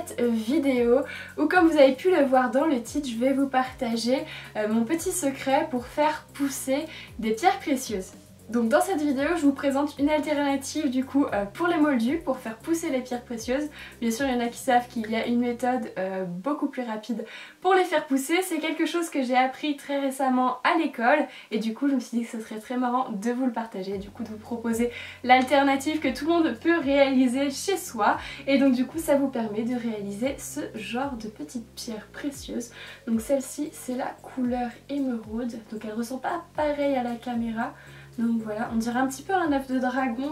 cette vidéo où, comme vous avez pu le voir dans le titre, je vais vous partager mon petit secret pour faire pousser des pierres précieuses. Donc dans cette vidéo, je vous présente une alternative du coup pour les moldus, pour faire pousser les pierres précieuses. Bien sûr, il y en a qui savent qu'il y a une méthode beaucoup plus rapide pour les faire pousser. C'est quelque chose que j'ai appris très récemment à l'école et du coup je me suis dit que ce serait très marrant de vous le partager, du coup de vous proposer l'alternative que tout le monde peut réaliser chez soi. Et donc du coup ça vous permet de réaliser ce genre de petites pierres précieuses. Donc celle-ci c'est la couleur émeraude, donc elle ressent pas pareil à la caméra. Donc voilà, on dirait un petit peu un œuf de dragon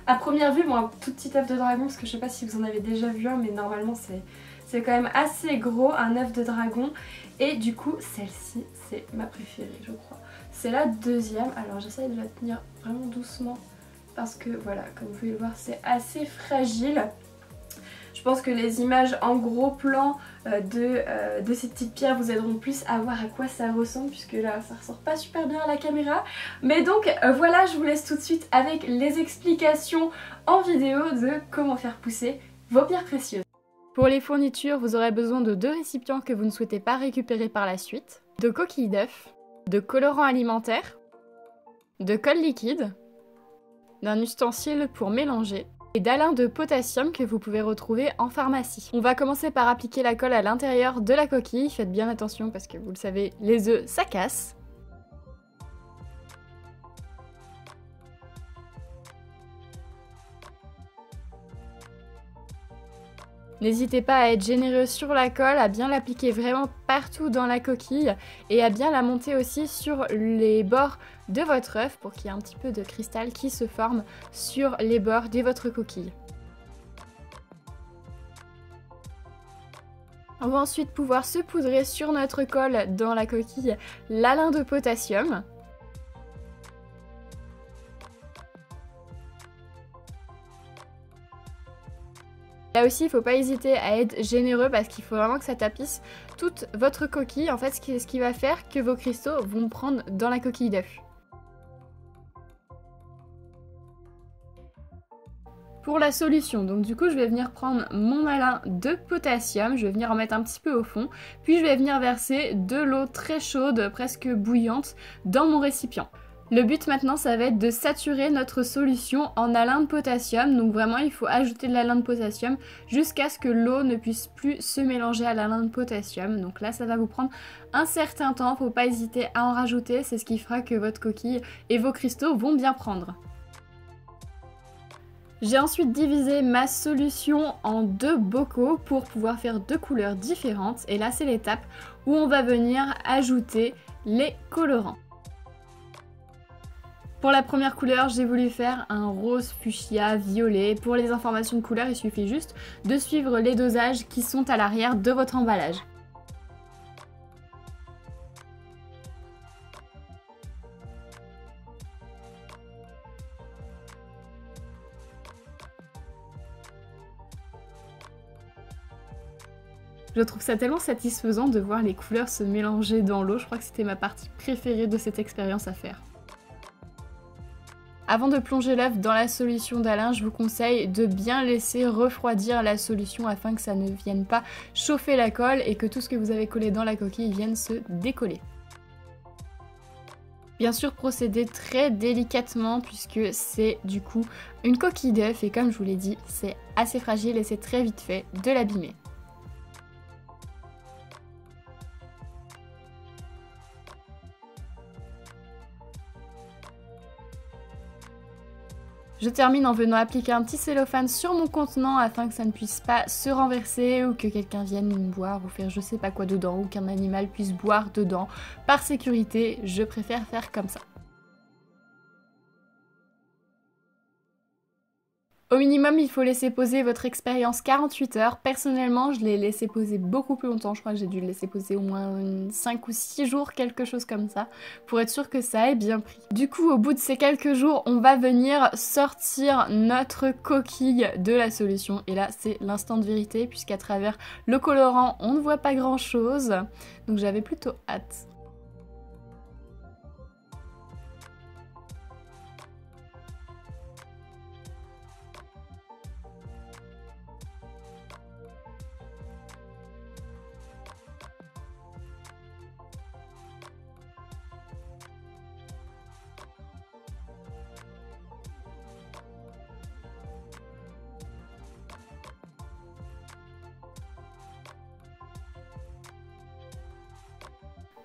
à première vue, bon un tout petit œuf de dragon parce que je sais pas si vous en avez déjà vu un, mais normalement c'est quand même assez gros, un œuf de dragon. Et du coup celle-ci c'est ma préférée je crois. C'est la deuxième, alors j'essaye de la tenir vraiment doucement parce que voilà, comme vous pouvez le voir c'est assez fragile. Je pense que les images en gros plan de ces petites pierres vous aideront plus à voir à quoi ça ressemble, puisque là ça ressort pas super bien à la caméra. Mais donc voilà, je vous laisse tout de suite avec les explications en vidéo de comment faire pousser vos pierres précieuses. Pour les fournitures, vous aurez besoin de 2 récipients que vous ne souhaitez pas récupérer par la suite, de coquilles d'œufs, de colorants alimentaires, de colle liquide, d'un ustensile pour mélanger, et d'alun de potassium que vous pouvez retrouver en pharmacie. On va commencer par appliquer la colle à l'intérieur de la coquille. Faites bien attention parce que vous le savez, les œufs ça casse. N'hésitez pas à être généreux sur la colle, à bien l'appliquer vraiment partout dans la coquille et à bien la monter aussi sur les bords de votre œuf pour qu'il y ait un petit peu de cristal qui se forme sur les bords de votre coquille. On va ensuite pouvoir saupoudrer sur notre colle dans la coquille l'alun de potassium. Là aussi, il ne faut pas hésiter à être généreux parce qu'il faut vraiment que ça tapisse toute votre coquille. En fait, ce qui va faire que vos cristaux vont prendre dans la coquille d'œuf. Pour la solution, donc du coup, je vais venir prendre mon alun de potassium, je vais venir en mettre un petit peu au fond, puis je vais venir verser de l'eau très chaude, presque bouillante, dans mon récipient. Le but maintenant, ça va être de saturer notre solution en alun de potassium. Donc vraiment, il faut ajouter de l'alun de potassium jusqu'à ce que l'eau ne puisse plus se mélanger à l'alun de potassium. Donc là, ça va vous prendre un certain temps. Faut pas hésiter à en rajouter. C'est ce qui fera que votre coquille et vos cristaux vont bien prendre. J'ai ensuite divisé ma solution en 2 bocaux pour pouvoir faire 2 couleurs différentes. Et là, c'est l'étape où on va venir ajouter les colorants. Pour la première couleur, j'ai voulu faire un rose fuchsia violet. Pour les informations de couleur, il suffit juste de suivre les dosages qui sont à l'arrière de votre emballage. Je trouve ça tellement satisfaisant de voir les couleurs se mélanger dans l'eau. Je crois que c'était ma partie préférée de cette expérience à faire. Avant de plonger l'œuf dans la solution d'alun, je vous conseille de bien laisser refroidir la solution afin que ça ne vienne pas chauffer la colle et que tout ce que vous avez collé dans la coquille vienne se décoller. Bien sûr, procédez très délicatement puisque c'est du coup une coquille d'œuf et comme je vous l'ai dit, c'est assez fragile et c'est très vite fait de l'abîmer. Je termine en venant appliquer un petit cellophane sur mon contenant afin que ça ne puisse pas se renverser ou que quelqu'un vienne boire ou faire je sais pas quoi dedans ou qu'un animal puisse boire dedans. Par sécurité, je préfère faire comme ça. Au minimum, il faut laisser poser votre expérience 48 heures. Personnellement, je l'ai laissé poser beaucoup plus longtemps. Je crois que j'ai dû le laisser poser au moins 5 ou 6 jours, quelque chose comme ça, pour être sûr que ça ait bien pris. Du coup, au bout de ces quelques jours, on va venir sortir notre coquille de la solution. Et là, c'est l'instant de vérité, puisqu'à travers le colorant, on ne voit pas grand-chose. Donc j'avais plutôt hâte.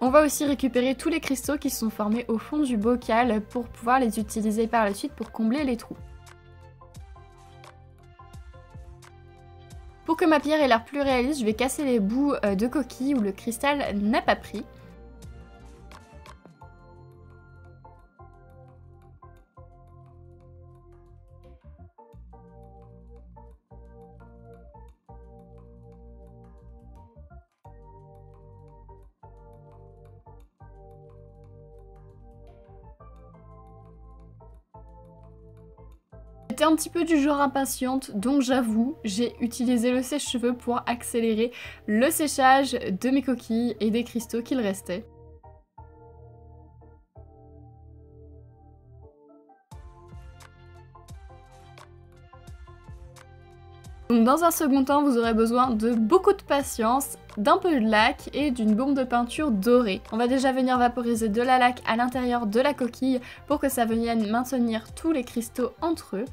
On va aussi récupérer tous les cristaux qui sont formés au fond du bocal pour pouvoir les utiliser par la suite pour combler les trous. Pour que ma pierre ait l'air plus réaliste, je vais casser les bouts de coquille où le cristal n'a pas pris. J'étais un petit peu du genre impatiente, donc j'avoue, j'ai utilisé le sèche-cheveux pour accélérer le séchage de mes coquilles et des cristaux qu'il restait. Donc dans un second temps, vous aurez besoin de beaucoup de patience, d'un peu de lac et d'une bombe de peinture dorée. On va déjà venir vaporiser de la laque à l'intérieur de la coquille pour que ça vienne maintenir tous les cristaux entre eux.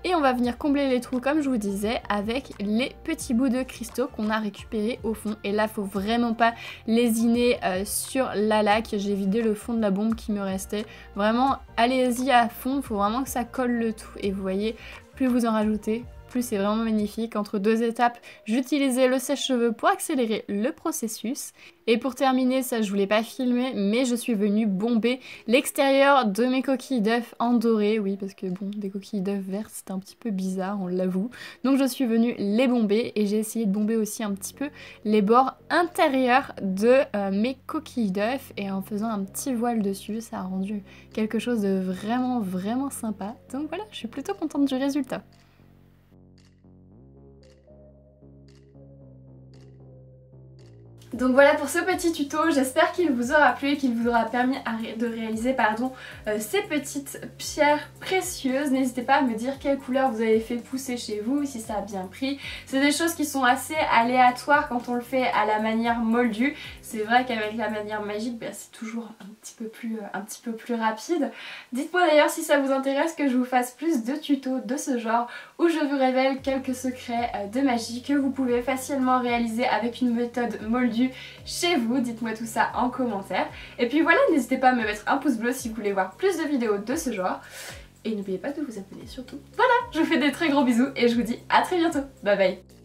Et on va venir combler les trous comme je vous disais avec les petits bouts de cristaux qu'on a récupérés au fond. Et là faut vraiment pas lésiner sur la laque, j'ai vidé le fond de la bombe qui me restait. Vraiment allez-y à fond, faut vraiment que ça colle le tout. Et vous voyez, plus vous en rajoutez, plus c'est vraiment magnifique. Entre deux étapes, j'utilisais le sèche-cheveux pour accélérer le processus. Et pour terminer, ça je voulais pas filmer, mais je suis venue bomber l'extérieur de mes coquilles d'œufs en doré. Oui, parce que bon, des coquilles d'œufs vertes, c'est un petit peu bizarre, on l'avoue. Donc je suis venue les bomber et j'ai essayé de bomber aussi un petit peu les bords intérieurs de mes coquilles d'œufs. Et en faisant un petit voile dessus, ça a rendu quelque chose de vraiment sympa. Donc voilà, je suis plutôt contente du résultat. Donc voilà pour ce petit tuto, j'espère qu'il vous aura plu et qu'il vous aura permis de réaliser ces petites pierres précieuses. N'hésitez pas à me dire quelle couleur vous avez fait pousser chez vous, si ça a bien pris. C'est des choses qui sont assez aléatoires quand on le fait à la manière moldue. C'est vrai qu'avec la manière magique, c'est toujours un petit peu plus rapide. Dites-moi d'ailleurs si ça vous intéresse que je vous fasse plus de tutos de ce genre où je vous révèle quelques secrets de magie que vous pouvez facilement réaliser avec une méthode moldue chez vous. Dites-moi tout ça en commentaire. Et puis voilà, n'hésitez pas à me mettre un pouce bleu si vous voulez voir plus de vidéos de ce genre. Et n'oubliez pas de vous abonner surtout. Voilà, je vous fais des très gros bisous et je vous dis à très bientôt. Bye bye.